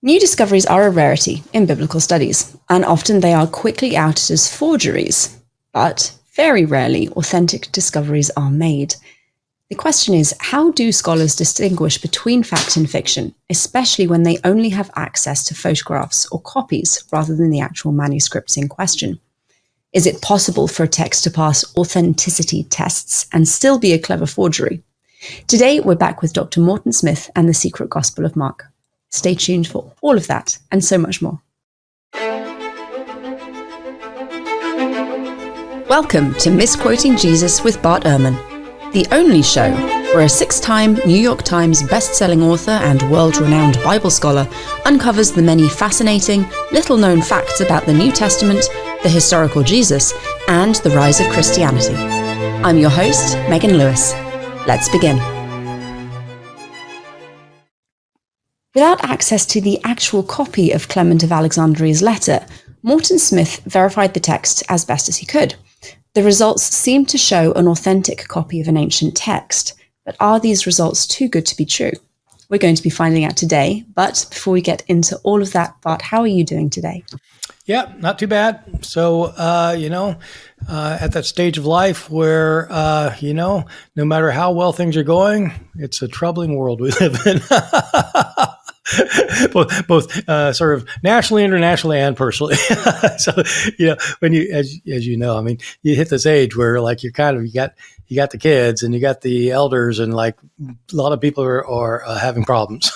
New discoveries are a rarity in biblical studies, and often they are quickly outed as forgeries. But very rarely, authentic discoveries are made. The question is, how do scholars distinguish between fact and fiction, especially when they only have access to photographs or copies rather than the actual manuscripts in question? Is it possible for a text to pass authenticity tests and still be a clever forgery? Today, we're back with Dr. Morton Smith and the Secret Gospel of Mark. Stay tuned for all of that and so much more. Welcome to Misquoting Jesus with Bart Ehrman, the only show where a six-time New York Times best-selling author and world-renowned Bible scholar uncovers the many fascinating, little-known facts about the New Testament, the historical Jesus, and the rise of Christianity. I'm your host, Megan Lewis. Let's begin. Without access to the actual copy of Clement of Alexandria's letter, Morton Smith verified the text as best as he could. The results seem to show an authentic copy of an ancient text, but are these results too good to be true? We're going to be finding out today, but before we get into all of that, Bart, how are you doing today? Yeah, not too bad. So, at that stage of life where, no matter how well things are going, it's a troubling world we live in. both sort of nationally, internationally, and personally. So, when you, as you know, I mean, you hit this age where like you got the kids and you got the elders, and like a lot of people are having problems.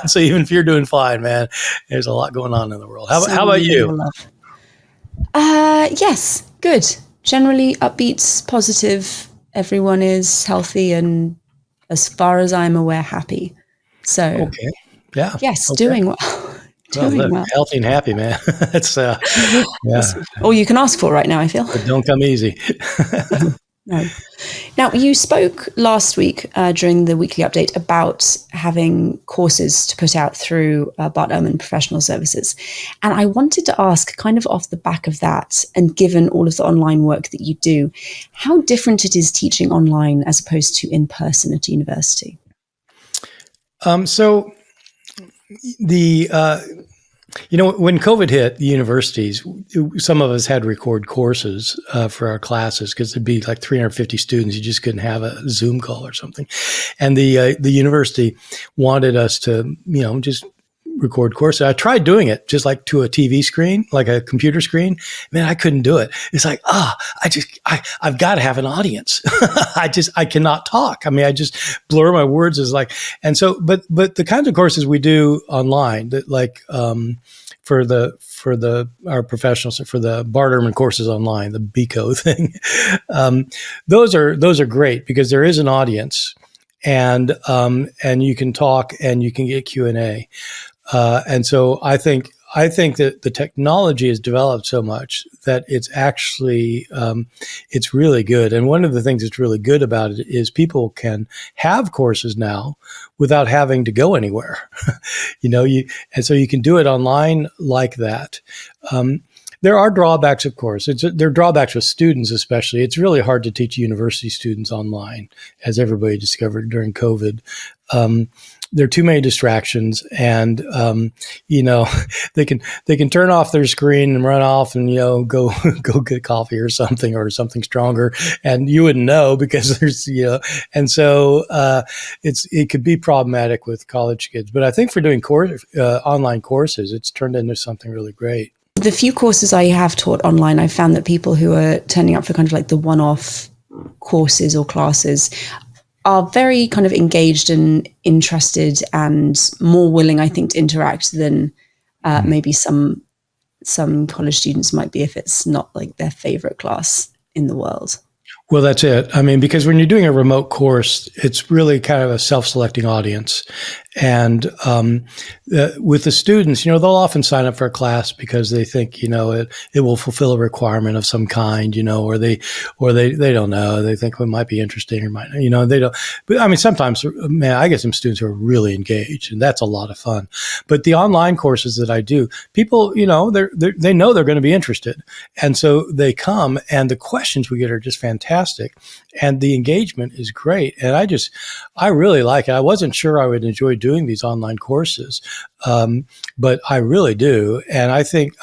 So even if you're doing fine, man, there's a lot going on in the world. How about you? Yes, good. Generally upbeat, positive. Everyone is healthy and, as far as I'm aware, happy. So, okay. Yeah. Yes, okay. Doing well. Doing well. Healthy and happy, man. It's yeah. All you can ask for right now, I feel. But don't come easy. No. Now, you spoke last week during the weekly update about having courses to put out through Bart Ehrman Professional Services. And I wanted to ask, kind of off the back of that, and given all of the online work that you do, how different it is teaching online as opposed to in person at university? So the when COVID hit the universities, some of us had to record courses for our classes because there'd be like 350 students. You just couldn't have a Zoom call or something. And the university wanted us to, just record courses. I tried doing it just like to a TV screen, like a computer screen. Man, I couldn't do it. It's like, I've got to have an audience. I cannot talk. I mean, I just blur my words and so, but the kinds of courses we do online that for our professionals, for the Bart Ehrman courses online, the BCO thing, those are great because there is an audience and you can talk and you can get Q&A. And so I think that the technology has developed so much that it's actually, it's really good. And one of the things that's really good about it is people can have courses now without having to go anywhere, and so you can do it online like that. There are drawbacks, of course. There are drawbacks with students, especially. It's really hard to teach university students online, as everybody discovered during COVID. There are too many distractions, and they can turn off their screen and run off and go get coffee or something stronger, and you wouldn't know because there's and so it could be problematic with college kids. But I think for doing online courses, it's turned into something really great. The few courses I have taught online, I've found that people who are turning up for kind of like the one-off courses or classes are very kind of engaged and interested and more willing, I think, to interact than maybe some college students might be if it's not like their favorite class in the world. Well, that's it. I mean, because when you're doing a remote course, it's really kind of a self-selecting audience. And with the students, they'll often sign up for a class because they think, it will fulfill a requirement of some kind, or they don't know. They think it might be interesting or might, they don't. But I mean, sometimes, man, I get some students who are really engaged, and that's a lot of fun. But the online courses that I do, people, they know they're going to be interested, and so they come, and the questions we get are just fantastic, and the engagement is great. And I really like it. I wasn't sure I would enjoy doing these online courses. But I really do. And I think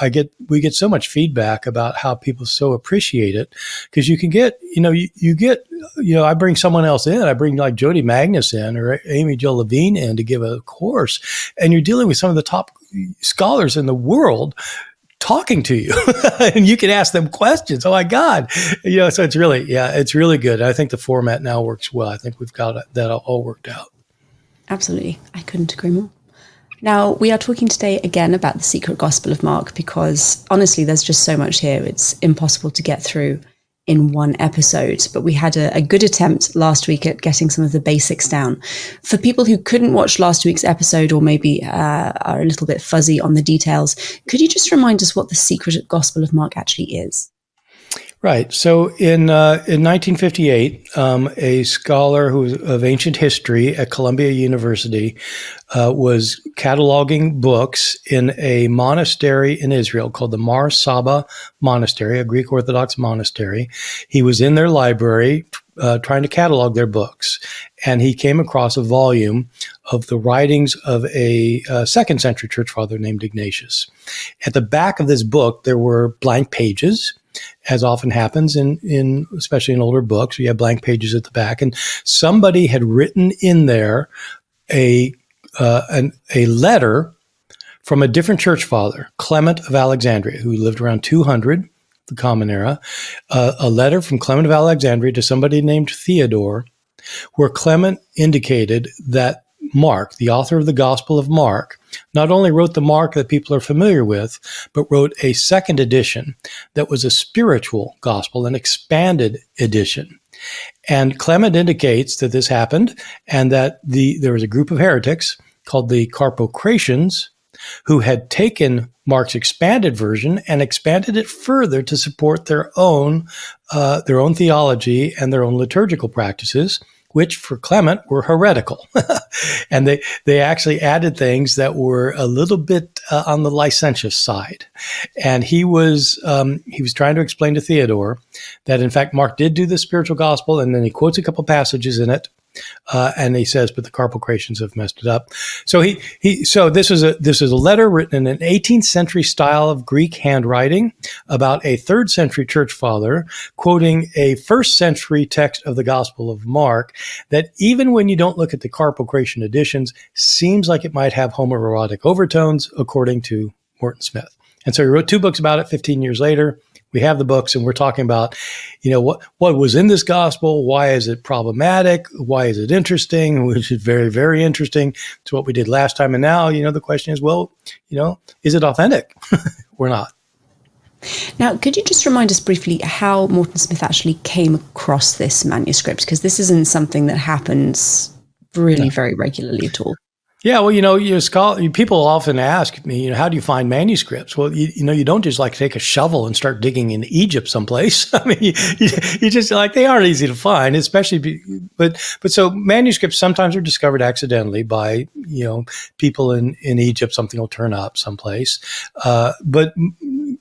we get so much feedback about how people so appreciate it, because you can get, I bring someone else in. I bring like Jody Magnus in or Amy Jo Levine in to give a course, and you're dealing with some of the top scholars in the world talking to you and you can ask them questions. Oh my God. So it's really good. I think the format now works well. I think we've got that all worked out. Absolutely. I couldn't agree more. Now, we are talking today again about the secret gospel of Mark, because honestly, there's just so much here. It's impossible to get through in one episode, but we had a good attempt last week at getting some of the basics down. For people who couldn't watch last week's episode, or maybe are a little bit fuzzy on the details, could you just remind us what the secret gospel of Mark actually is? Right. So in 1958, a scholar who was of ancient history at Columbia University was cataloging books in a monastery in Israel called the Mar Saba Monastery, a Greek Orthodox monastery. He was in their library trying to catalog their books, and he came across a volume of the writings of a second century church father named Ignatius. At the back of this book, there were blank pages, as often happens in especially in older books. You have blank pages at the back, and somebody had written in there a letter from a different church father, Clement of Alexandria, who lived around 200, the Common Era. A letter from Clement of Alexandria to somebody named Theodore, where Clement indicated that Mark, the author of the Gospel of Mark, not only wrote the Mark that people are familiar with, but wrote a second edition that was a spiritual gospel, an expanded edition. And Clement indicates that this happened, and that there was a group of heretics called the Carpocratians who had taken Mark's expanded version and expanded it further to support their own theology and their own liturgical practices, which for Clement were heretical. And they actually added things that were a little bit on the licentious side. And he was trying to explain to Theodore that, in fact, Mark did do the spiritual gospel, and then he quotes a couple passages in it. And he says, but the Carpocratians have messed it up. So this is a letter written in an 18th century style of Greek handwriting about a 3rd century church father quoting a 1st century text of the Gospel of Mark that, even when you don't look at the Carpocratian editions, seems like it might have homoerotic overtones, according to Morton Smith. And so he wrote 2 books about it 15 years later. We have the books, and we're talking about, what was in this gospel. Why is it problematic? Why is it interesting? Which is very, very interesting. It's what we did last time. And now, the question is, is it authentic or not? Now, could you just remind us briefly how Morton Smith actually came across this manuscript? Because this isn't something that happens really very regularly at all. Yeah, well, people often ask me, how do you find manuscripts? Well, you don't just take a shovel and start digging in Egypt someplace. I mean, you just they aren't easy to find, especially, but so manuscripts sometimes are discovered accidentally by, people in Egypt. Something will turn up someplace. But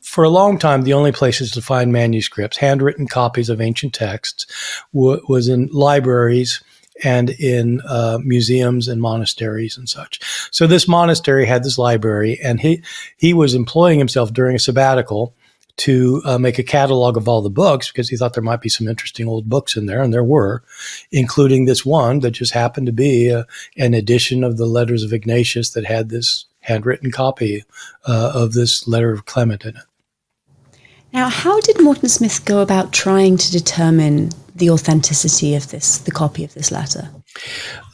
for a long time, the only places to find manuscripts, handwritten copies of ancient texts, was in libraries and in museums and monasteries and such. So this monastery had this library, and he was employing himself during a sabbatical to make a catalog of all the books, because he thought there might be some interesting old books in there, and there were, including this one that just happened to be an edition of the Letters of Ignatius that had this handwritten copy of this letter of Clement in it. Now, how did Morton Smith go about trying to determine the authenticity of the copy of this letter?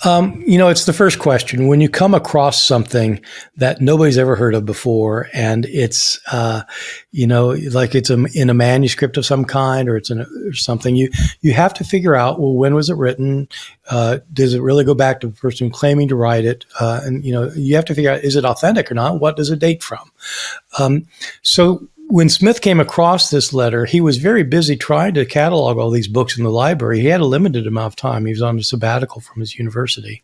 It's the first question. When you come across something that nobody's ever heard of before, and it's, it's in a manuscript of some kind, or it's or something, you have to figure out, well, when was it written? Does it really go back to the person claiming to write it? And you have to figure out, is it authentic or not? What does it date from? So when Smith came across this letter, he was very busy trying to catalog all these books in the library. He had a limited amount of time. He was on a sabbatical from his university.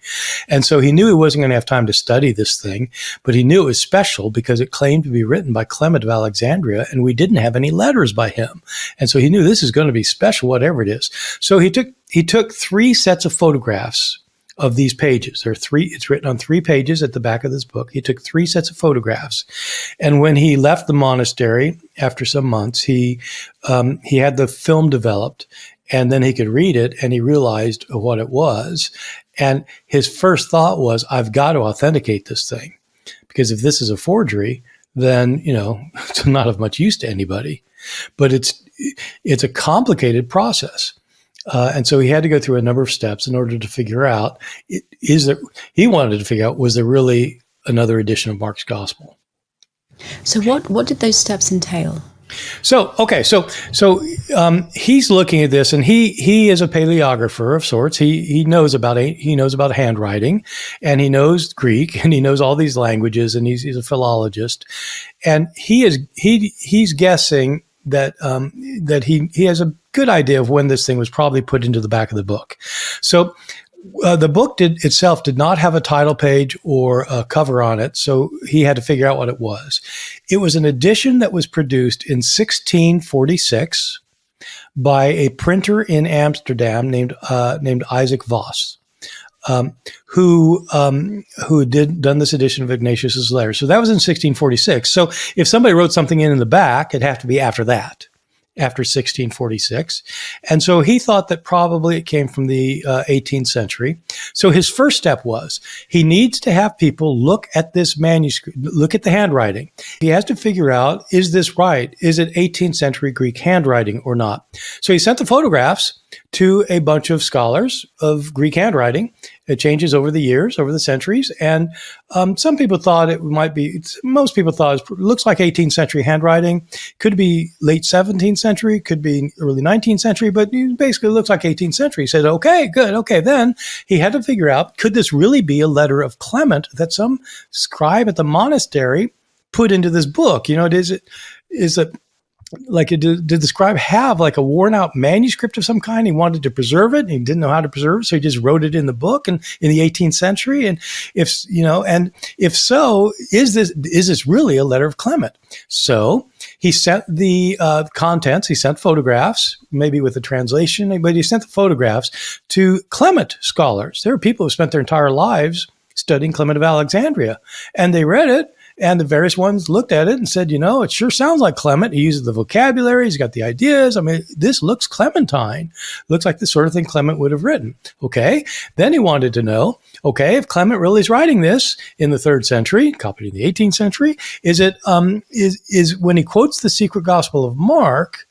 And so he knew he wasn't going to have time to study this thing, but he knew it was special because it claimed to be written by Clement of Alexandria, and we didn't have any letters by him. And so he knew this is going to be special, whatever it is. So he took 3 sets of photographs of these pages. There are three. It's written on 3 pages at the back of this book. He took 3 sets of photographs, and when he left the monastery after some months, he had the film developed, and then he could read it, and he realized what it was. And his first thought was, I've got to authenticate this thing, because if this is a forgery, then, it's not of much use to anybody. But it's a complicated process. And so he had to go through a number of steps in order to figure out, he wanted to figure out, was there really another edition of Mark's gospel? So what did those steps entail? So he's looking at this, and he is a paleographer of sorts. He knows about handwriting, and he knows Greek, and he knows all these languages, and he's a philologist, and he's guessing that he has a good idea of when this thing was probably put into the back of the book. So the book itself did not have a title page or a cover on it, so he had to figure out what it was. It was an edition that was produced in 1646 by a printer in Amsterdam named Isaac Voss, who had done this edition of Ignatius's letter. So that was in 1646. So if somebody wrote something in the back, it'd have to be after that. After 1646. And so he thought that probably it came from the 18th century. So his first step was he needs to have people look at this manuscript, look at the handwriting. He has to figure out, is this right? Is it 18th century Greek handwriting or not? So he sent the photographs to a bunch of scholars of Greek handwriting. It changes over the years, over the centuries. And some people thought it might be, most people thought it looks like 18th century handwriting. Could be late 17th century, could be early 19th century, but it basically looks like 18th century. He said, okay, good. Okay, then he had to figure out, could this really be a letter of Clement that some scribe at the monastery put into this book? Did the scribe have like a worn out manuscript of some kind? He wanted to preserve it, and he didn't know how to preserve it, so he just wrote it in the book and in the 18th century. And if so, is this really a letter of Clement? So he sent the contents. He sent photographs, maybe with a translation, but he sent the photographs to Clement scholars. There are people who spent their entire lives studying Clement of Alexandria, and they read it. And the various ones looked at it and said, it sure sounds like Clement. He uses the vocabulary. He's got the ideas. I mean, this looks Clementine. Looks like the sort of thing Clement would have written. Okay. Then he wanted to know, okay, if Clement really is writing this in the 3rd century, copied in the 18th century, is when he quotes the secret gospel of Mark,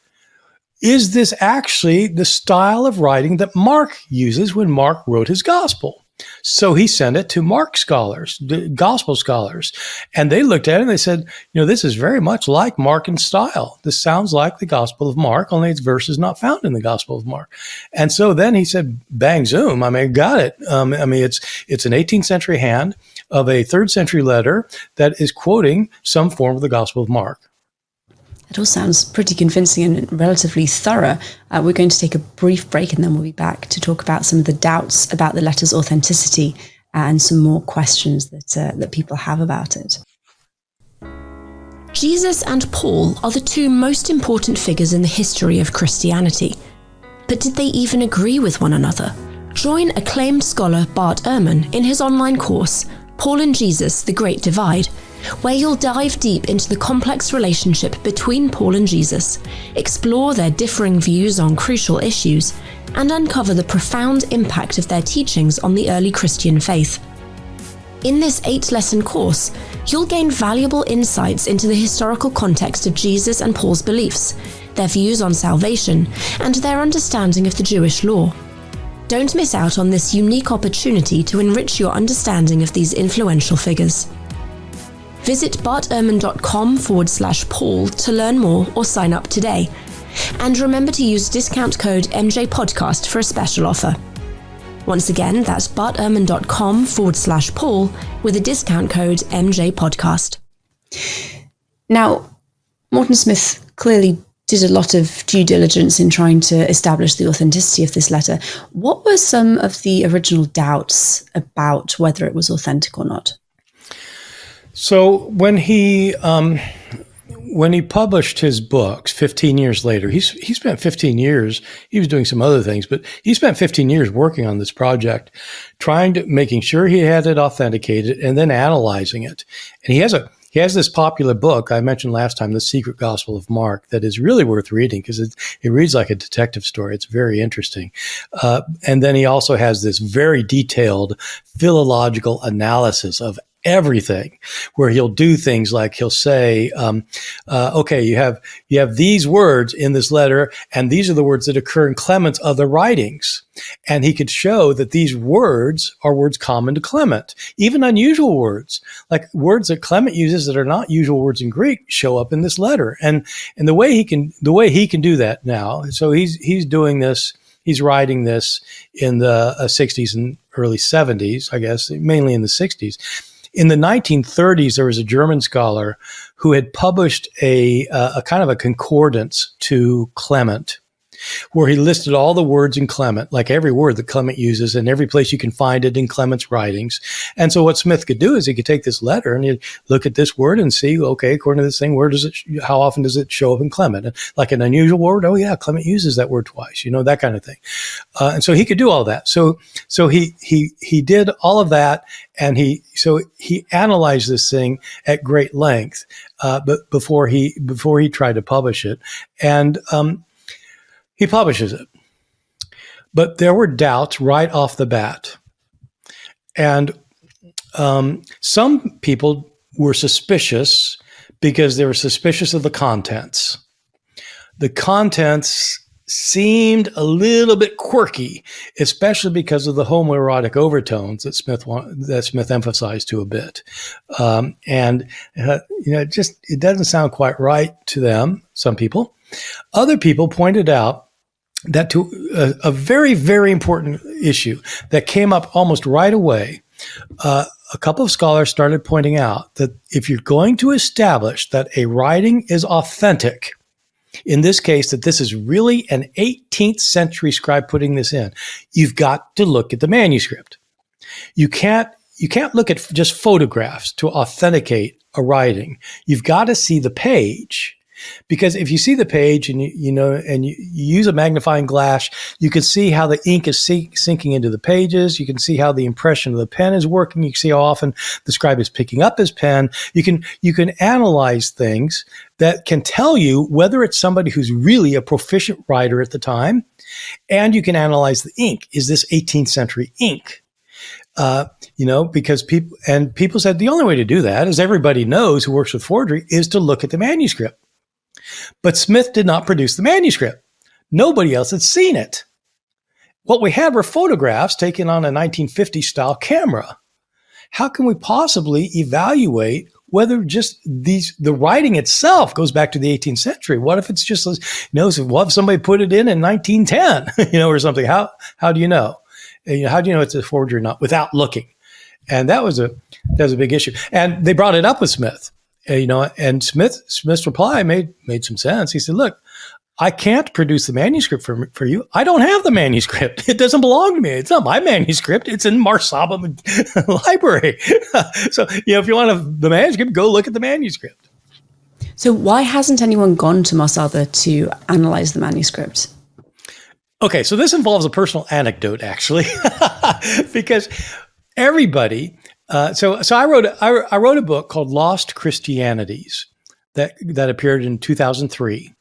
is this actually the style of writing that Mark uses when Mark wrote his gospel? So he sent it to Mark scholars, the gospel scholars, and they looked at it and they said, this is very much like Mark in style. This sounds like the Gospel of Mark, only its verse is not found in the Gospel of Mark. And so then he said, bang, zoom. Got it. It's an 18th century hand of a 3rd century letter that is quoting some form of the Gospel of Mark. It all sounds pretty convincing and relatively thorough. We're going to take a brief break, and then we'll be back to talk about some of the doubts about the letter's authenticity and some more questions that people have about it. Jesus and Paul are the 2 most important figures in the history of Christianity. But did they even agree with one another? Join acclaimed scholar Bart Ehrman in his online course, Paul and Jesus, The Great Divide, where you'll dive deep into the complex relationship between Paul and Jesus, explore their differing views on crucial issues, and uncover the profound impact of their teachings on the early Christian faith. In this 8-lesson course, you'll gain valuable insights into the historical context of Jesus and Paul's beliefs, their views on salvation, and their understanding of the Jewish law. Don't miss out on this unique opportunity to enrich your understanding of these influential figures. Visit bartehrman.com/Paul to learn more or sign up today. And remember to use discount code MJPodcast for a special offer. Once again, that's bartehrman.com/Paul with a discount code MJPodcast. Now, Morton Smith clearly did a lot of due diligence in trying to establish the authenticity of this letter. What were some of the original doubts about whether it was authentic or not? So when he when he published his books 15 years later, he spent 15 years, he was doing some other things, but he spent 15 years working on this project, making sure he had it authenticated and then analyzing it. And he has this popular book I mentioned last time, The Secret Gospel of Mark, that is really worth reading because it reads like a detective story. It's very interesting. And then he also has this very detailed philological analysis of everything, where he'll do things like he'll say, okay, you have these words in this letter, and these are the words that occur in Clement's other writings. And he could show that these words are words common to Clement. Even unusual words, like words that Clement uses that are not usual words in Greek, show up in this letter. And the way he can do that now, so he's doing this. He's writing this in the 60s and early 70s, I guess, mainly in the 60s. In the 1930s, there was a German scholar who had published a kind of a concordance to Clement, where he listed all the words in Clement, like every word that Clement uses and every place you can find it in Clement's writings. And so what Smith could do is he could take this letter and he'd look at this word and see, okay, according to this thing, how often does it show up in Clement? And like an unusual word, oh yeah, Clement uses that word twice, that kind of thing. And so he could do all that. So he did all of that, and he analyzed this thing at great length, but before he tried to publish it. And he publishes it. But there were doubts right off the bat. And some people were suspicious because they were suspicious of the contents. The contents seemed a little bit quirky, especially because of the homoerotic overtones that Smith emphasized to a bit. It doesn't sound quite right to them, some people. Other people pointed out that to a very, very important issue that came up almost right away, a couple of scholars started pointing out that if you're going to establish that a writing is authentic, in this case, that this is really an 18th century scribe putting this in, you've got to look at the manuscript. You can't look at just photographs to authenticate a writing. You've got to see the page. Because if you see the page and you use a magnifying glass, you can see how the ink is sinking into the pages. You can see how the impression of the pen is working. You can see how often the scribe is picking up his pen. You can analyze things that can tell you whether it's somebody who's really a proficient writer at the time, and you can analyze the ink. Is this 18th century ink? Because people said the only way to do that, as everybody knows who works with forgery, is to look at the manuscript. But Smith did not produce the manuscript. Nobody else had seen it. What we had were photographs taken on a 1950 style camera. How can we possibly evaluate whether just the writing itself goes back to the 18th century? What if it's just, what if somebody put it in 1910, or something? How do you know? How do you know it's a forgery or not without looking? And that was a big issue. And they brought it up with Smith. And Smith's reply made some sense. He said, look, I can't produce the manuscript for you. I don't have the manuscript. It doesn't belong to me. It's not my manuscript. It's in Marsaba library. So, if you want the manuscript, go look at the manuscript. So why hasn't anyone gone to Marsaba to analyze the manuscript? Okay, so this involves a personal anecdote, actually, because everybody... So I wrote a book called Lost Christianities that appeared in 2003.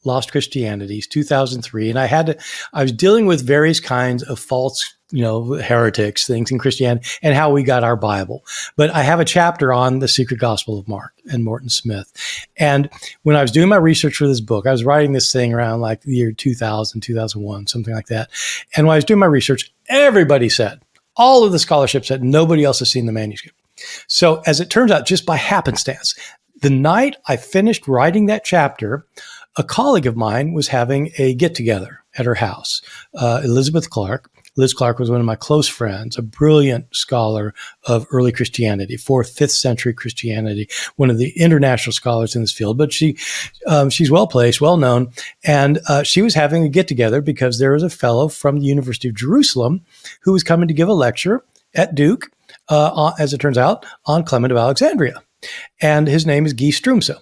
Lost Christianities, 2003, and I was dealing with various kinds of false, heretics, things in Christianity, and how we got our Bible. But I have a chapter on the Secret Gospel of Mark and Morton Smith. And when I was doing my research for this book, I was writing this thing around like the year 2000, 2001, something like that. And when I was doing my research, everybody said, all of the scholarship said nobody else has seen the manuscript. So as it turns out, just by happenstance, the night I finished writing that chapter, a colleague of mine was having a get-together at her house, Elizabeth Clark. Liz Clark was one of my close friends, a brilliant scholar of early Christianity, 4th, 5th century Christianity, one of the international scholars in this field. But she's well-placed, well-known, and she was having a get-together because there was a fellow from the University of Jerusalem who was coming to give a lecture at Duke, as it turns out, on Clement of Alexandria. And his name is Guy Strumse.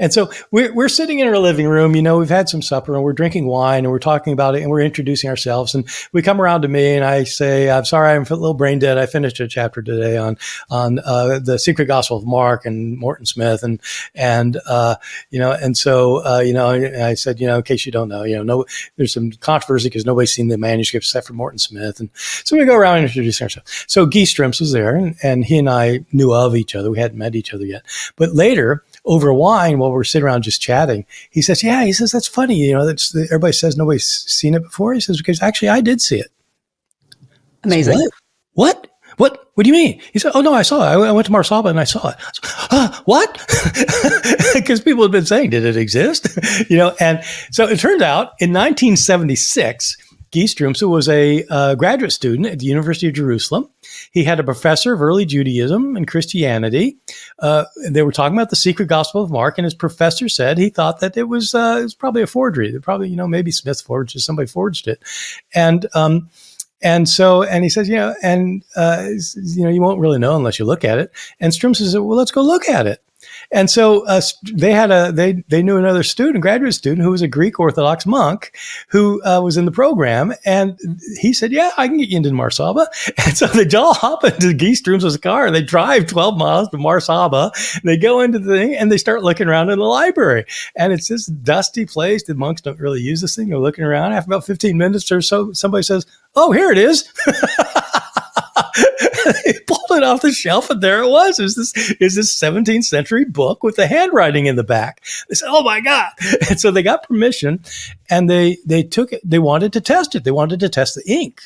And so we're sitting in our living room, we've had some supper and we're drinking wine and we're talking about it and we're introducing ourselves. And we come around to me and I say, I'm sorry, I'm a little brain dead. I finished a chapter today on the Secret Gospel of Mark and Morton Smith. And so I said, in case you don't know, no, there's some controversy because nobody's seen the manuscript except for Morton Smith. And so we go around and introduce ourselves. So Guy Strumps was there and he and I knew of each other. We hadn't met each other yet. But later, over wine, while we're sitting around just chatting, he says, that's funny. Everybody says nobody's seen it before. He says, because actually I did see it. Amazing. Said, what? What do you mean? He said, oh no, I saw it. I went to Marsaba and I saw it. I said, what? Because people had been saying, did it exist? And so it turned out in 1976, Guy Strumps was a graduate student at the University of Jerusalem. He had a professor of early Judaism and Christianity. They were talking about the Secret Gospel of Mark, and his professor said he thought that it was probably a forgery. That probably, maybe Smith forged it, somebody forged it. And he says, you won't really know unless you look at it. And Strumps says, well, let's go look at it. And so they knew another student, graduate student, who was a Greek Orthodox monk who was in the program. And he said, yeah, I can get you into Marsaba. And so they all hop into Guy Strumps' car and they drive 12 miles to Marsaba. They go into the thing and they start looking around in the library. And it's this dusty place. The monks don't really use this thing. They're looking around. After about 15 minutes or so, somebody says, oh, here it is. He pulled it off the shelf, and there it was. Is this 17th century book with the handwriting in the back? They said, "Oh my God!" And so they got permission, and they took it. They wanted to test it. They wanted to test the ink,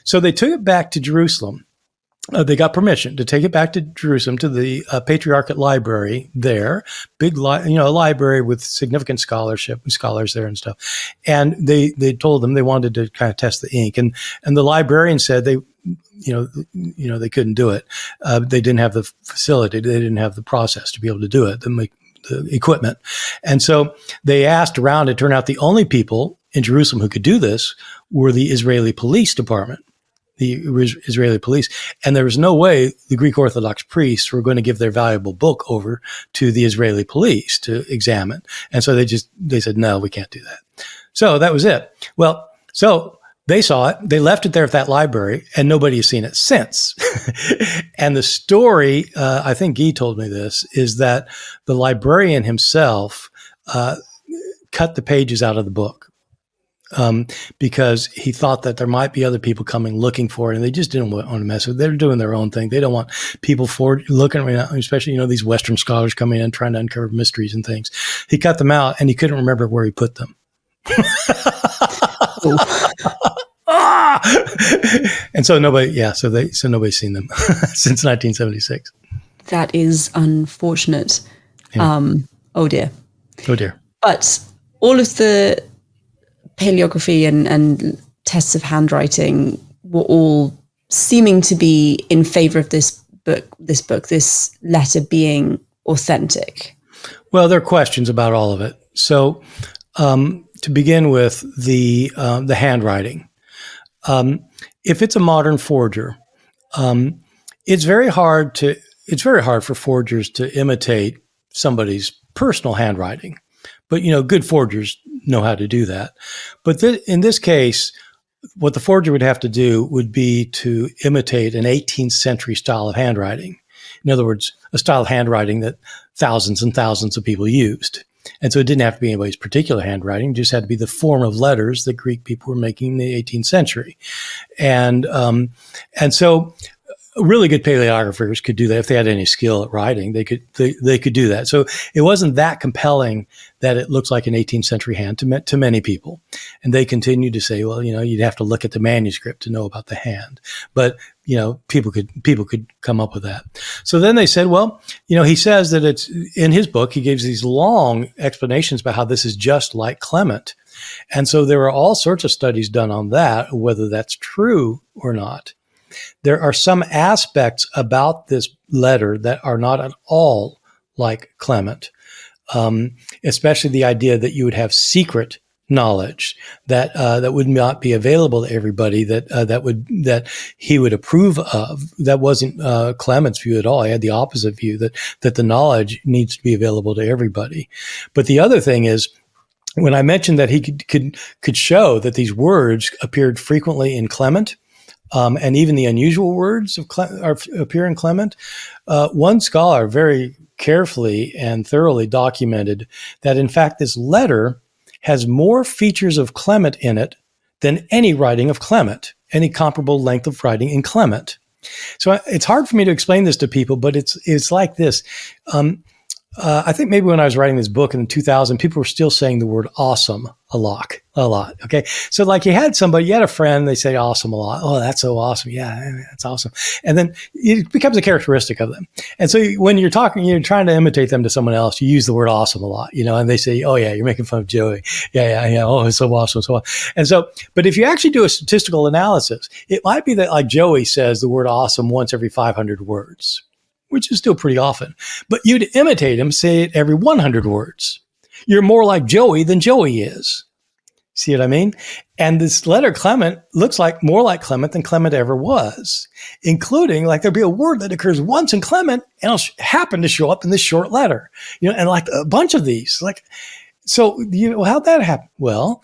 so they took it back to Jerusalem. They got permission to take it back to Jerusalem to the Patriarchate Library there, big library with significant scholarship and scholars there and stuff. And they told them they wanted to kind of test the ink, and the librarian said they couldn't do it. They didn't have the facility. They didn't have the process to be able to do it, the equipment. And so they asked around. It turned out the only people in Jerusalem who could do this were the Israeli police department, the Israeli police. And there was no way the Greek Orthodox priests were going to give their valuable book over to the Israeli police to examine. And so they said, no, we can't do that. So that was it. Well, so they saw it. They left it there at that library, and nobody has seen it since. And the story, I think Guy told me this, is that the librarian himself cut the pages out of the book because he thought that there might be other people coming looking for it, and they just didn't want to mess with it. They're doing their own thing. They don't want people looking around, especially, these Western scholars coming in trying to uncover mysteries and things. He cut them out, and he couldn't remember where he put them. And so nobody's seen them since 1976. That is unfortunate. Yeah. Oh dear. But all of the paleography and tests of handwriting were all seeming to be in favor of this letter being authentic. Well, there are questions about all of it. So to begin with, the handwriting. If it's a modern forger, it's very hard for forgers to imitate somebody's personal handwriting. But, good forgers know how to do that. But in this case, what the forger would have to do would be to imitate an 18th century style of handwriting. In other words, a style of handwriting that thousands and thousands of people used. And so it didn't have to be anybody's particular handwriting. It just had to be the form of letters that Greek people were making in the 18th century. And so really good paleographers could do that if they had any skill at writing. They could do that. So it wasn't that compelling that it looks like an 18th century hand to many people. And they continued to say, well, you'd have to look at the manuscript to know about the hand. But people could come up with that. So then they said, well, he says that it's in his book. He gives these long explanations about how this is just like Clement. And so there are all sorts of studies done on that, whether that's true or not. There are some aspects about this letter that are not at all like Clement, especially the idea that you would have secret knowledge that would not be available to everybody, that he would approve of. That wasn't Clement's view at all. He had the opposite view, that the knowledge needs to be available to everybody. But the other thing is, when I mentioned that he could show that these words appeared frequently in Clement, and even the unusual words appear in Clement, one scholar very carefully and thoroughly documented that, in fact, this letter has more features of Clement in it than any writing of Clement, any comparable length of writing in Clement. So it's hard for me to explain this to people, but it's like this. I think maybe when I was writing this book in 2000, people were still saying the word awesome a lot. Okay. So like you had a friend, they say awesome a lot. Oh, that's so awesome. Yeah, that's awesome. And then it becomes a characteristic of them. And so when you're trying to imitate them to someone else, you use the word awesome a lot, and they say, oh yeah, you're making fun of Joey. Yeah. Oh, it's so awesome. So, and so, but if you actually do a statistical analysis, it might be that like Joey says the word awesome once every 500 words, which is still pretty often. But you'd imitate him, say it every 100 words. You're more like Joey than Joey is. See what I mean? And this letter Clement looks like more like Clement than Clement ever was, including like there'll be a word that occurs once in Clement and it'll happen to show up in this short letter, and like a bunch of these. So how'd that happen? Well,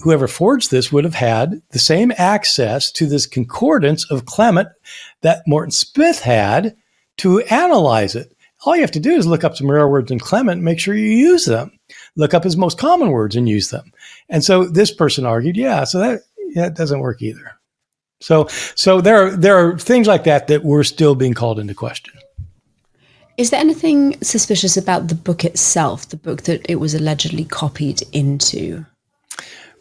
whoever forged this would have had the same access to this concordance of Clement that Morton Smith had to analyze it. All you have to do is look up some rare words in Clement and make sure you use them. Look up his most common words and use them. And so this person argued, that doesn't work either. So there are things like that were still being called into question. Is there anything suspicious about the book itself, the book that it was allegedly copied into?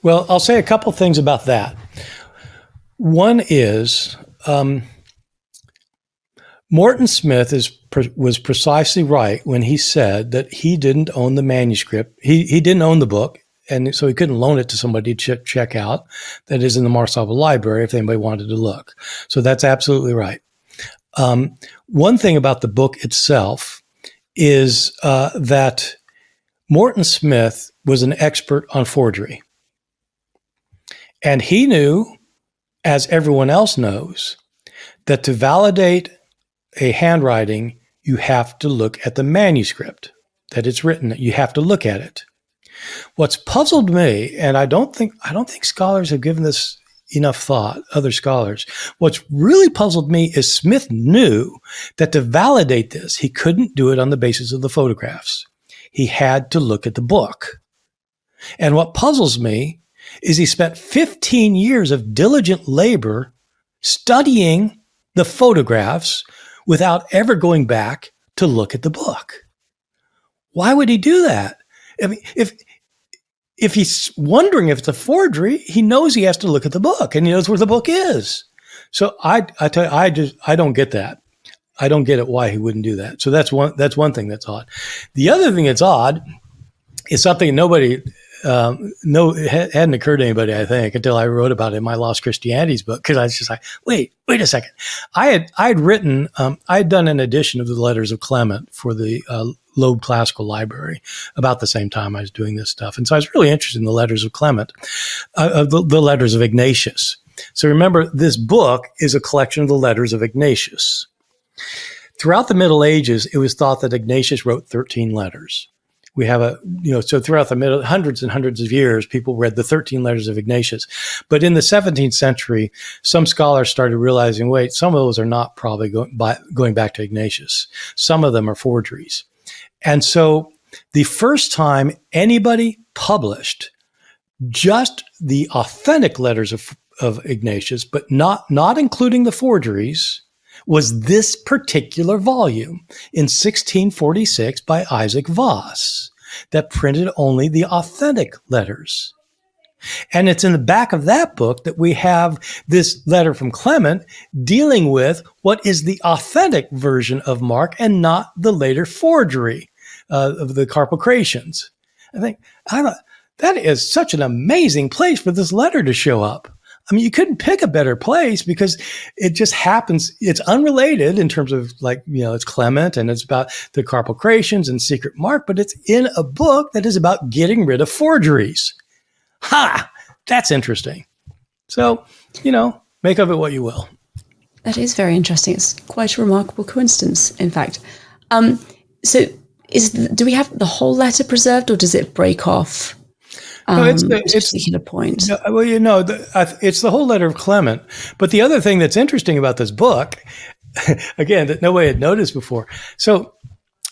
Well, I'll say a couple things about that. One is, Morton Smith was precisely right when he said that he didn't own the manuscript. He didn't own the book, and so he couldn't loan it to somebody to check out. That is in the Marsaba Library if anybody wanted to look. So that's absolutely right. One thing about the book itself is that Morton Smith was an expert on forgery. And he knew, as everyone else knows, that to validate a handwriting, you have to look at the manuscript that it's written. You have to look at it. What's puzzled me, and I don't think scholars have given this enough thought, other scholars. What's really puzzled me is Smith knew that to validate this, he couldn't do it on the basis of the photographs. He had to look at the book. And what puzzles me is he spent 15 years of diligent labor studying the photographs without ever going back to look at the book. Why would he do that? I mean, if he's wondering if it's a forgery, he knows he has to look at the book and he knows where the book is. So I tell you, I don't get that. I don't get it why he wouldn't do that. So that's one thing that's odd. The other thing that's odd is something nobody it hadn't occurred to anybody, I think, until I wrote about it in my Lost Christianities book, because I was just like, wait a second. I had done an edition of the Letters of Clement for the Loeb Classical Library about the same time I was doing this stuff. And so I was really interested in the Letters of Clement, the Letters of Ignatius. So remember, this book is a collection of the letters of Ignatius. Throughout the Middle Ages, it was thought that Ignatius wrote 13 letters. We have so throughout the hundreds and hundreds of years, people read the 13 letters of Ignatius. But in the 17th century, some scholars started realizing, wait, some of those are not probably going back to Ignatius. Some of them are forgeries. And so the first time anybody published just the authentic letters of Ignatius, but not including the forgeries, was this particular volume in 1646 by Isaac Voss that printed only the authentic letters. And it's in the back of that book that we have this letter from Clement dealing with what is the authentic version of Mark and not the later forgery of the Carpocratians. I think that is such an amazing place for this letter to show up. I mean, you couldn't pick a better place because it just happens. It's unrelated in terms of it's Clement and it's about the Carpocratians and Secret Mark, but it's in a book that is about getting rid of forgeries. Ha! That's interesting. So, make of it what you will. That is very interesting. It's quite a remarkable coincidence, in fact. So do we have the whole letter preserved, or does it break off it's a particular point? It's the whole letter of Clement. But the other thing that's interesting about this book, again, that nobody had noticed before. So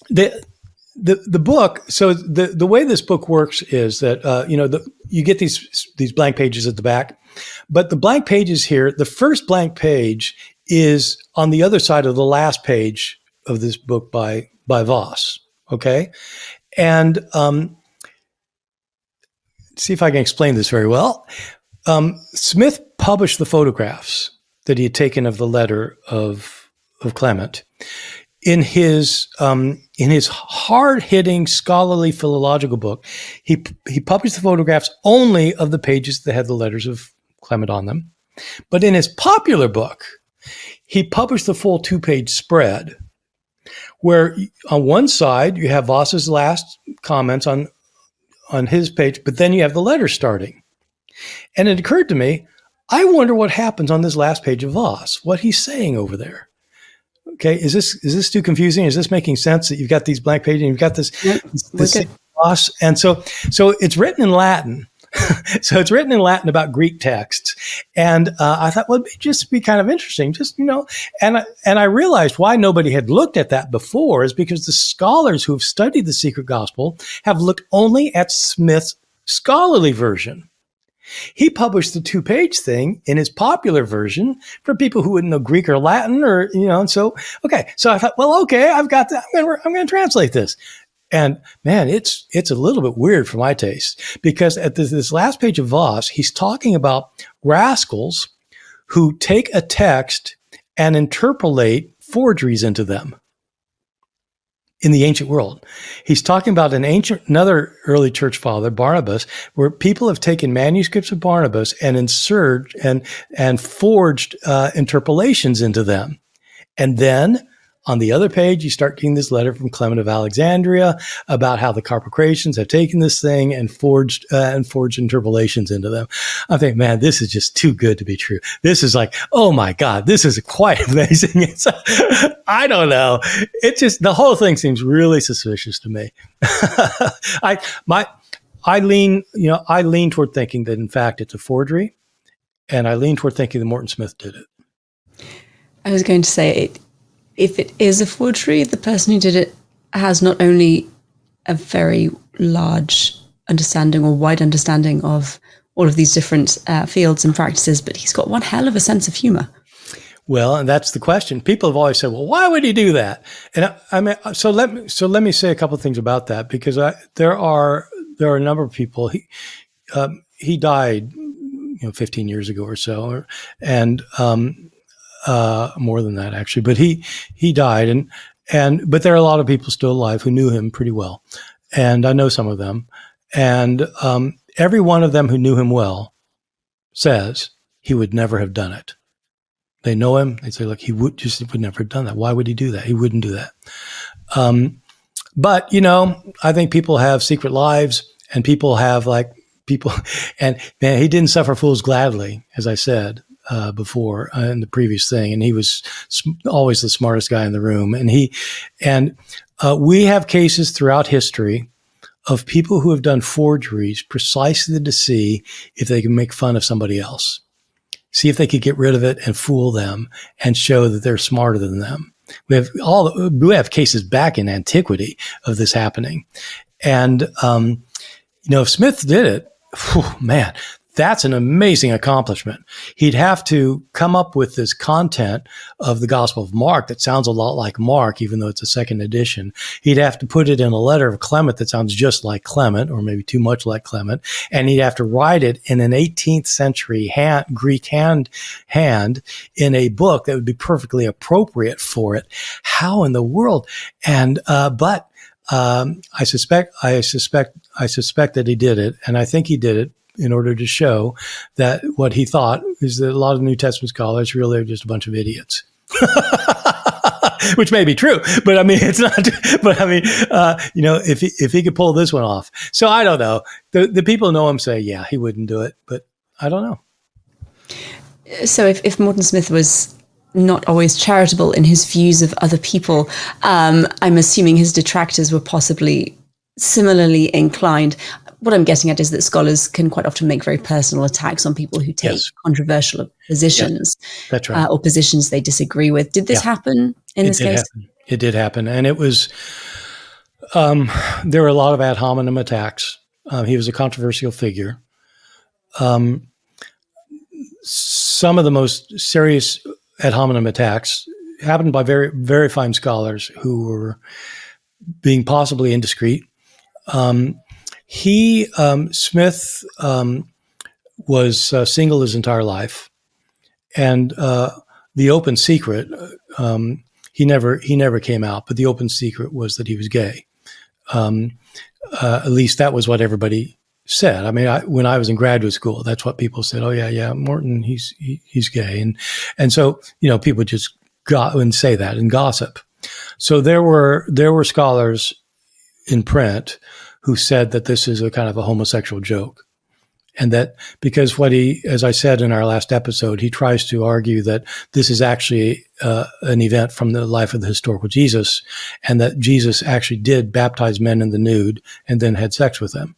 the book. So the way this book works is that you get these blank pages at the back, but the blank pages here, the first blank page is on the other side of the last page of this book by Voss. Okay, and see if I can explain this very well. Smith published the photographs that he had taken of the letter of Clement in his hard-hitting scholarly philological book. He published the photographs only of the pages that had the letters of Clement on them. But in his popular book, he published the full 2-page spread, where on one side you have Voss's last comments on his page, but then you have the letter starting. And it occurred to me, I wonder what happens on this last page of Voss, what he's saying over there. Okay, is this too confusing? Is this making sense that you've got these blank pages and you've got this Voss? And so it's written in Latin. So it's written in Latin about Greek texts. And I thought, well, it'd just be kind of interesting, and I realized why nobody had looked at that before is because the scholars who have studied the Secret Gospel have looked only at Smith's scholarly version. He published the 2-page thing in his popular version for people who wouldn't know Greek or Latin and so I thought, well, okay, I've got that. I'm going to translate this. And man, it's a little bit weird for my taste, because at this last page of Voss, he's talking about rascals who take a text and interpolate forgeries into them in the ancient world. He's talking about another early church father, Barnabas, where people have taken manuscripts of Barnabas and and forged interpolations into them. And then on the other page, you start getting this letter from Clement of Alexandria about how the Carpocratians have taken this thing and forged interpolations into them. I think, man, this is just too good to be true. This is like, oh my God, this is quite amazing. I don't know. It just, the whole thing seems really suspicious to me. I lean toward thinking that in fact it's a forgery, and I lean toward thinking that Morton Smith did it. I was going to say, if it is a forgery, the person who did it has not only a very large understanding or wide understanding of all of these different fields and practices, but he's got one hell of a sense of humor. Well, and that's the question. People have always said, well, why would he do that? And so let me say a couple of things about that, because there are a number of people. He died 15 years ago or so, and more than that actually, but he died, but there are a lot of people still alive who knew him pretty well, and I know some of them, and every one of them who knew him well says he would never have done it. They know him. They say, look, he would never have done that. Why would he do that? He wouldn't do that. But I think people have secret lives, and people have and man, he didn't suffer fools gladly, as I said before in the previous thing, and he was always the smartest guy in the room. And we have cases throughout history of people who have done forgeries precisely to see if they can make fun of somebody else, see if they could get rid of it and fool them and show that they're smarter than them. We have cases back in antiquity of this happening, and if Smith did it, man, that's an amazing accomplishment. He'd have to come up with this content of the Gospel of Mark that sounds a lot like Mark, even though it's a second edition. He'd have to put it in a letter of Clement that sounds just like Clement, or maybe too much like Clement. And he'd have to write it in an 18th century Greek hand in a book that would be perfectly appropriate for it. How in the world? And, but I suspect that he did it. And I think he did it in order to show that what he thought is that a lot of New Testament scholars really are just a bunch of idiots. which may be true, but I mean, it's not. But I mean, if he could pull this one off, so I don't know. The people who know him say, yeah, he wouldn't do it, but I don't know. So if Morton Smith was not always charitable in his views of other people, I'm assuming his detractors were possibly similarly inclined. What I'm getting at is that scholars can quite often make very personal attacks on people who take controversial positions, that's right, or positions they disagree with. Did this happen in this case? It did happen, and it was. There were a lot of ad hominem attacks. He was a controversial figure. Some of the most serious ad hominem attacks happened by very, very fine scholars who were being possibly indiscreet. Smith was single his entire life, and the open secret, he never came out, but the open secret was that he was gay. At least that was what everybody said. I mean, when I was in graduate school, that's what people said. Oh yeah, Morton, he's gay, and so people just go and say that and gossip. So there were scholars in print who said that this is a kind of a homosexual joke, and that because as I said in our last episode, he tries to argue that this is actually an event from the life of the historical Jesus, and that Jesus actually did baptize men in the nude and then had sex with them.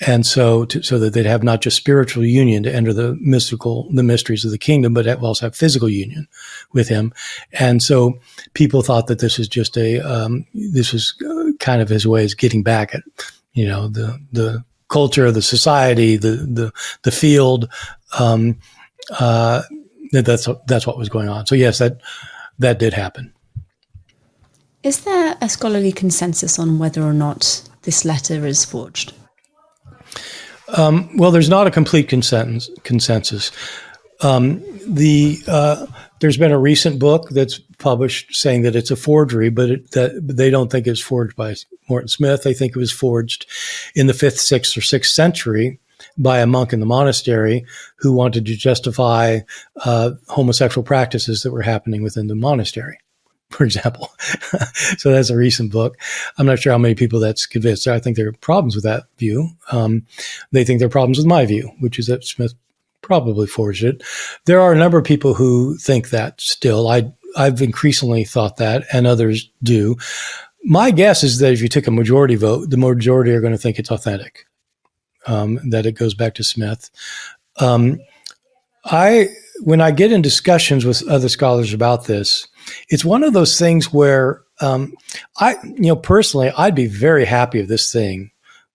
And so that they'd have not just spiritual union to enter the mysteries of the kingdom, but also have physical union with him. And so people thought that this is just this was kind of his way of getting back at, the culture, the society, the field. That's what was going on. So yes, that did happen. Is there a scholarly consensus on whether or not this letter is forged? Well, there's not a complete consensus. There's been a recent book that's published saying that it's a forgery, but they don't think it's forged by Morton Smith. They think it was forged in the 5th, 6th, or 6th century by a monk in the monastery who wanted to justify homosexual practices that were happening within the monastery, for example. So that's a recent book. I'm not sure how many people that's convinced. I think there are problems with that view. They think there are problems with my view, which is that Smith probably forged it. There are a number of people who think that still. I've increasingly thought that, and others do. My guess is that if you took a majority vote, the majority are going to think it's authentic, that it goes back to Smith. When I get in discussions with other scholars about this, it's one of those things where personally, I'd be very happy if this thing,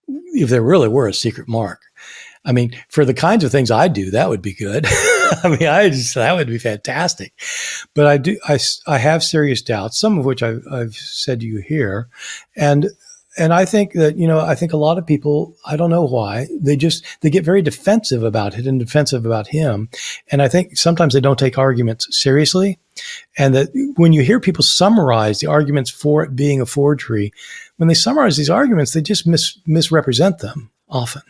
if there really were a secret mark. I mean, for the kinds of things I do, that would be good. I mean, that would be fantastic. But I have serious doubts, some of which I've said to you here, and I think that I think a lot of people, I don't know why, they get very defensive about it and defensive about him, and I think sometimes they don't take arguments seriously, and that when you hear people summarize the arguments for it being a forgery, when they summarize these arguments, they just misrepresent them often,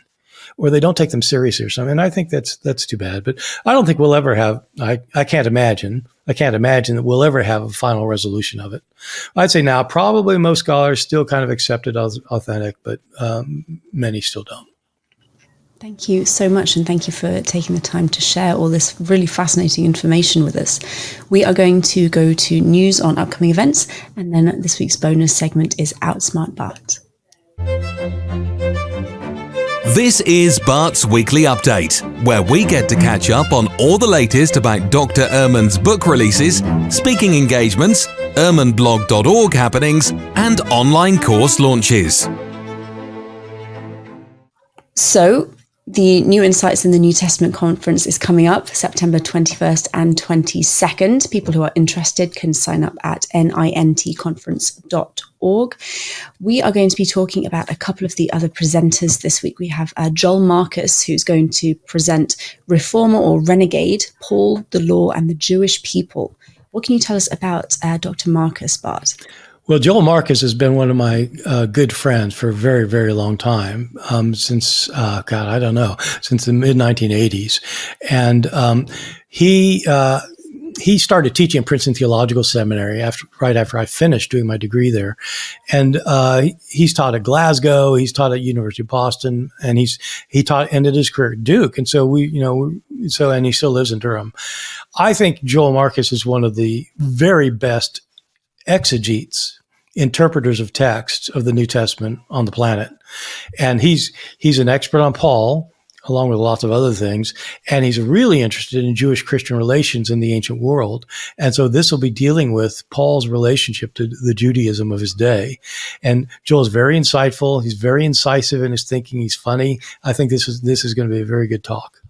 or they don't take them seriously or something. And I think that's too bad. But I don't think we'll ever have, I can't imagine that we'll ever have a final resolution of it. I'd say now probably most scholars still kind of accept it as authentic, but many still don't. Thank you so much, and thank you for taking the time to share all this really fascinating information with us. We are going to go to news on upcoming events, and then this week's bonus segment is Outsmart Bart. This is Bart's Weekly Update, where we get to catch up on all the latest about Dr. Ehrman's book releases, speaking engagements, ehrmanblog.org happenings, and online course launches. So, the New Insights in the New Testament conference is coming up September 21st and 22nd. People who are interested can sign up at nintconference.org. We are going to be talking about a couple of the other presenters this week. We have Joel Marcus, who's going to present Reformer or Renegade, Paul, the Law, and the Jewish People. What can you tell us about Dr. Marcus, Bart? Well, Joel Marcus has been one of my good friends for a very, very long time, since the mid-1980s. And he he started teaching at Princeton Theological Seminary right after I finished doing my degree there. And he's taught at Glasgow, he's taught at University of Boston, and he taught ended his career at Duke. And so and he still lives in Durham. I think Joel Marcus is one of the very best exegetes, interpreters of texts of the New Testament on the planet. And he's an expert on Paul, along with lots of other things. And he's really interested in Jewish-Christian relations in the ancient world. And so this will be dealing with Paul's relationship to the Judaism of his day. And Joel's very insightful. He's very incisive in his thinking. He's funny. I think this is going to be a very good talk.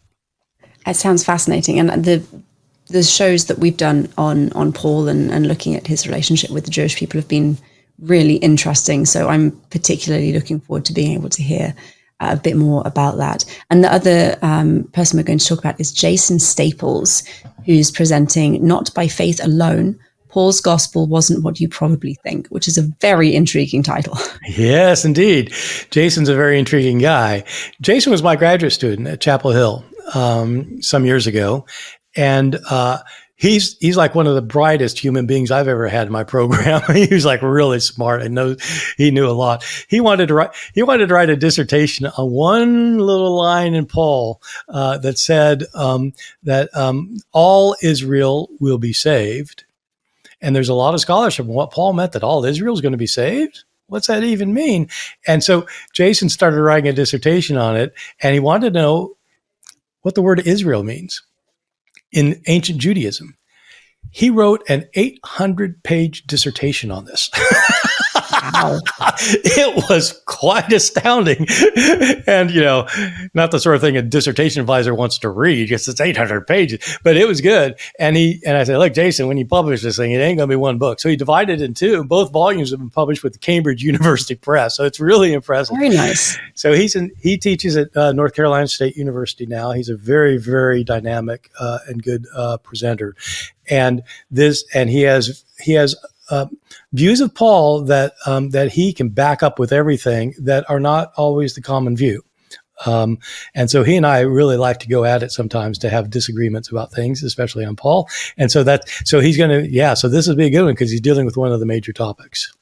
It sounds fascinating. And the shows that we've done on Paul and looking at his relationship with the Jewish people have been really interesting. So I'm particularly looking forward to being able to hear a bit more about that. And the other person we're going to talk about is Jason Staples, who's presenting Not by Faith Alone, Paul's Gospel Wasn't What You Probably Think, which is a very intriguing title. Yes, indeed. Jason's a very intriguing guy. Jason was my graduate student at Chapel Hill some years ago. And he's like one of the brightest human beings I've ever had in my program. He was like really smart and he knew a lot. He wanted to write a dissertation on one little line in Paul that said that all Israel will be saved. And there's a lot of scholarship on what Paul meant, that all Israel is going to be saved. What's that even mean? And so Jason started writing a dissertation on it, and he wanted to know what the word Israel means in ancient Judaism. He wrote an 800-page dissertation on this. Wow. It was quite astounding. And, not the sort of thing a dissertation advisor wants to read, because it's 800 pages, but it was good. And I said, look, Jason, when you publish this thing, it ain't going to be one book. So he divided it in two. Both volumes have been published with the Cambridge University Press. So it's really impressive. Very nice. So he teaches at North Carolina State University now. He's a very, very dynamic and good presenter. And he has views of Paul that he can back up with everything that are not always the common view. And so he and I really like to go at it sometimes, to have disagreements about things, especially on Paul. And so he's going to, so this will be a good one because he's dealing with one of the major topics.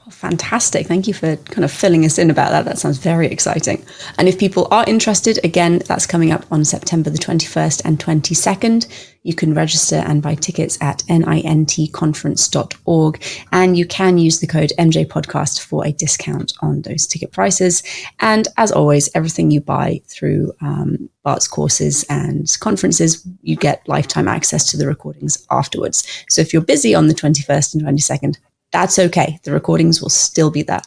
Fantastic. Thank you for kind of filling us in about that. That sounds very exciting. And if people are interested, again, that's coming up on September the 21st and 22nd. You can register and buy tickets at nintconference.org. And you can use the code MJPodcast for a discount on those ticket prices. And as always, everything you buy through Bart's courses and conferences, you get lifetime access to the recordings afterwards. So if you're busy on the 21st and 22nd, that's okay. The recordings will still be there.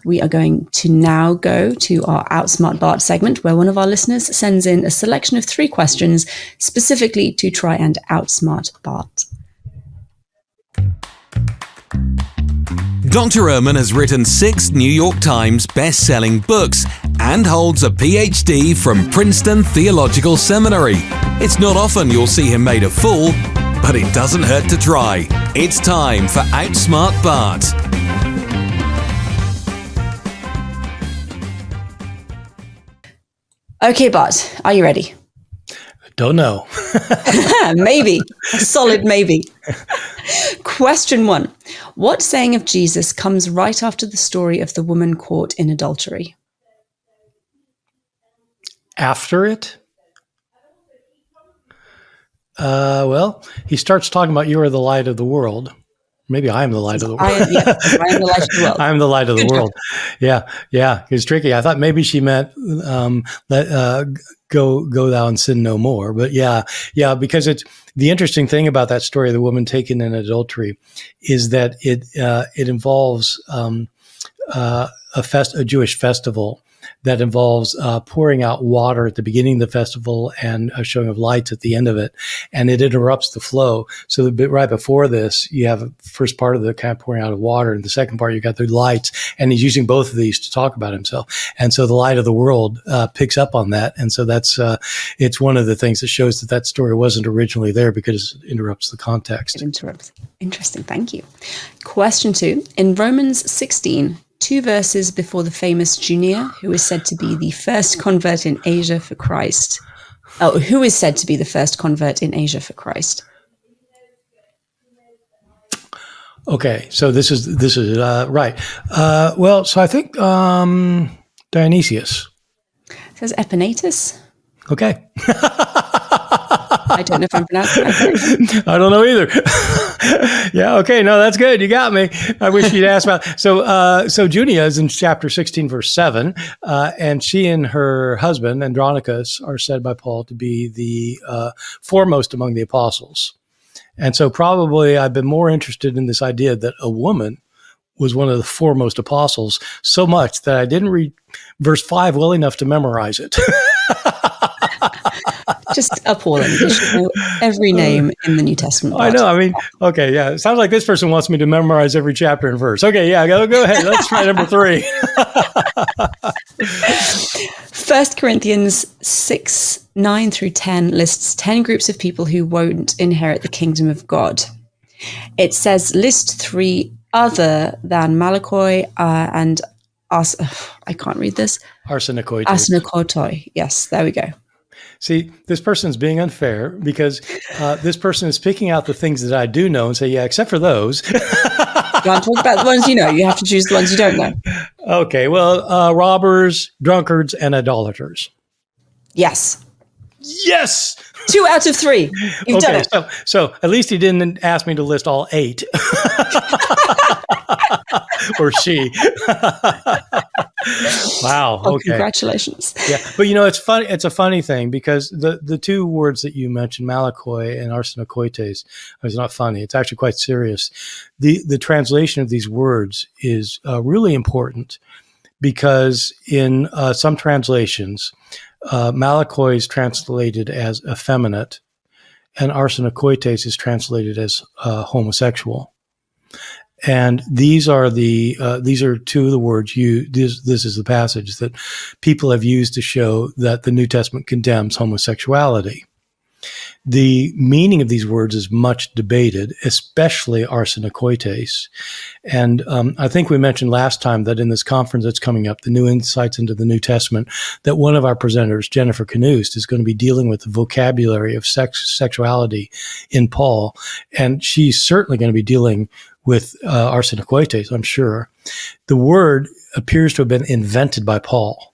We are going to now go to our Outsmart Bart segment, where one of our listeners sends in a selection of 3 questions specifically to try and outsmart Bart. Dr. Ehrman has written 6 New York Times best-selling books and holds a PhD from Princeton Theological Seminary. It's not often you'll see him made a fool, but it doesn't hurt to try. It's time for Outsmart Bart. Okay, Bart, are you ready? Don't know. Maybe. A solid maybe. Question 1. What saying of Jesus comes right after the story of the woman caught in adultery? After it? Well, he starts talking about you are the light of the world. Maybe I am the light of the world. I am the light of the world. I'm the light of the world. Yeah. It's tricky. I thought maybe she meant go thou and sin no more. But yeah, because it's the interesting thing about that story of the woman taken in adultery is that it involves a Jewish festival that involves pouring out water at the beginning of the festival and a showing of lights at the end of it. And it interrupts the flow. So the bit right before this, you have a first part of the kind of pouring out of water, and the second part, you got the lights, and he's using both of these to talk about himself. And so the light of the world picks up on that. And so that's, it's one of the things that shows that story wasn't originally there because it interrupts the context. It interrupts. Interesting. Thank you. Question 2. In Romans 16, 2 verses before the famous Junia, who is said to be the first convert in Asia for Christ, Oh, who is said to be the first convert in Asia for Christ? Okay, so this is right. Well, so I think Dionysius. It says Epinetus. Okay. I don't know if I'm pronouncing that correctly. I don't know either. Yeah. Okay. No, that's good. You got me. I wish you'd asked about. So Junia is in chapter 16, verse 7, and she and her husband Andronicus are said by Paul to be the foremost among the apostles. And so probably I've been more interested in this idea that a woman was one of the foremost apostles, so much that I didn't read verse 5 well enough to memorize it. Just appalling. You should know every name in the New Testament. I know. I mean, okay, yeah. It sounds like this person wants me to memorize every chapter and verse. Okay, yeah, go ahead. Let's try number 3. 1 Corinthians 6, 9 through 10 lists 10 groups of people who won't inherit the kingdom of God. It says list 3 other than Malakoi and I can't read this. Arsenokoitou. Arsenokoitou. Yes, there we go. See, this person's being unfair because this person is picking out the things that I do know and say, yeah, except for those. You want to talk about the ones you know. You have to choose the ones you don't know. Okay, well, robbers, drunkards, and idolaters. Yes. Yes! 2 out of 3. You've done it. So at least he didn't ask me to list all 8. Or she. Wow. Oh, okay. Congratulations. Yeah, but it's funny. It's a funny thing because the 2 words that you mentioned, Malakoi and arsenokoites, is not funny. It's actually quite serious. The translation of these words is really important because in some translations, Malakoi is translated as effeminate, and arsenokoites is translated as homosexual. And these are 2 of the words this is the passage that people have used to show that the New Testament condemns homosexuality. The meaning of these words is much debated, especially arsenokoites. And I think we mentioned last time that in this conference that's coming up, the New Insights into the New Testament, that one of our presenters, Jennifer Knust, is going to be dealing with the vocabulary of sexuality in Paul. And she's certainly going to be dealing with arsenokoites, I'm sure. The word appears to have been invented by Paul.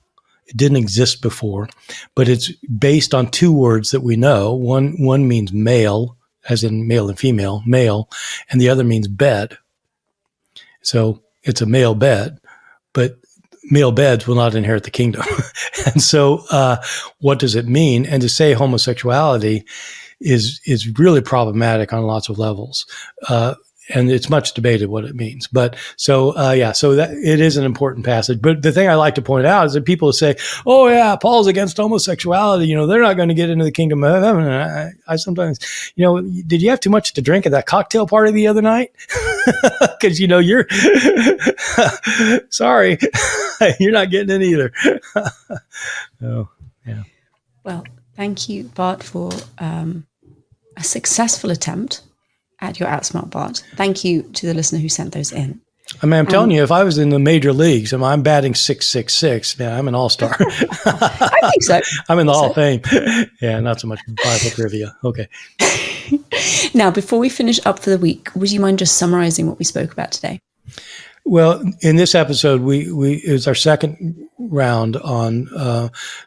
It didn't exist before, but it's based on 2 words that we know. One means male, as in male and female, male, and the other means bed. So it's a male bed, but male beds will not inherit the kingdom. And so what does it mean? And to say homosexuality is really problematic on lots of levels. And it's much debated what it means. But so that it is an important passage. But the thing I like to point out is that people say, oh, yeah, Paul's against homosexuality. They're not going to get into the kingdom of heaven. And I sometimes, did you have too much to drink at that cocktail party the other night? Because, you're sorry, you're not getting in either. Oh, yeah. Well, thank you, Bart, for a successful attempt at your Outsmart Bart. Thank you to the listener who sent those in. I mean, I'm telling you, if I was in the major leagues, I'm batting .666, man, I'm an all-star. I think so. I'm in the Hall of Fame. Yeah, not so much Bible trivia. Okay. Now, before we finish up for the week, would you mind just summarizing what we spoke about today? Well, in this episode, it was our second round on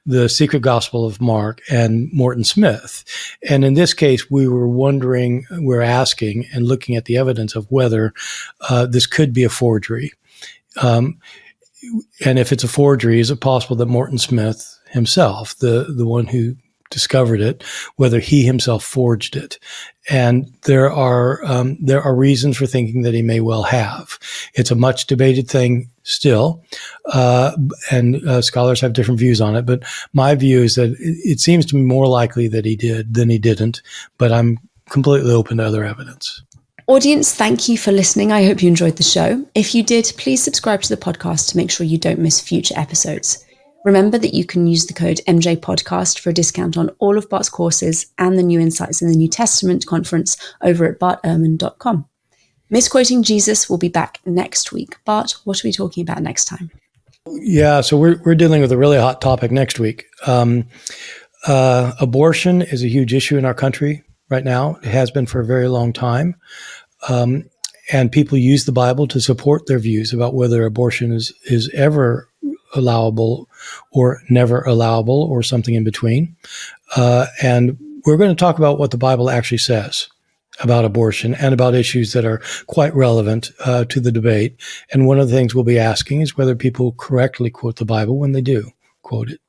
the Secret Gospel of Mark and Morton Smith. And in this case, we're asking and looking at the evidence of whether this could be a forgery. And if it's a forgery, is it possible that Morton Smith himself, the one who discovered it, whether he himself forged it? And there are reasons for thinking that he may well have. It's a much debated thing still, and scholars have different views on it. But my view is that it seems to me more likely that he did than he didn't. But I'm completely open to other evidence. Audience, thank you for listening. I hope you enjoyed the show. If you did, please subscribe to the podcast to make sure you don't miss future episodes. Remember that you can use the code MJPodcast for a discount on all of Bart's courses and the New Insights in the New Testament conference over at bartehrman.com. Misquoting Jesus will be back next week. Bart, what are we talking about next time? Yeah, so we're dealing with a really hot topic next week. Abortion is a huge issue in our country right now. It has been for a very long time. And people use the Bible to support their views about whether abortion is ever allowable or never allowable or something in between. And we're going to talk about what the Bible actually says about abortion and about issues that are quite relevant to the debate. And one of the things we'll be asking is whether people correctly quote the Bible when they do quote it.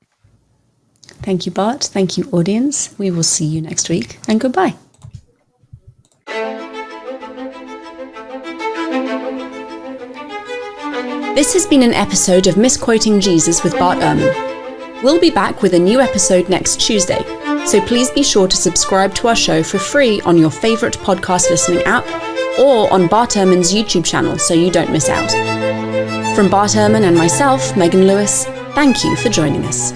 Thank you, Bart. Thank you, audience. We will see you next week, and goodbye. This has been an episode of Misquoting Jesus with Bart Ehrman. We'll be back with a new episode next Tuesday, so please be sure to subscribe to our show for free on your favourite podcast listening app or on Bart Ehrman's YouTube channel so you don't miss out. From Bart Ehrman and myself, Megan Lewis, thank you for joining us.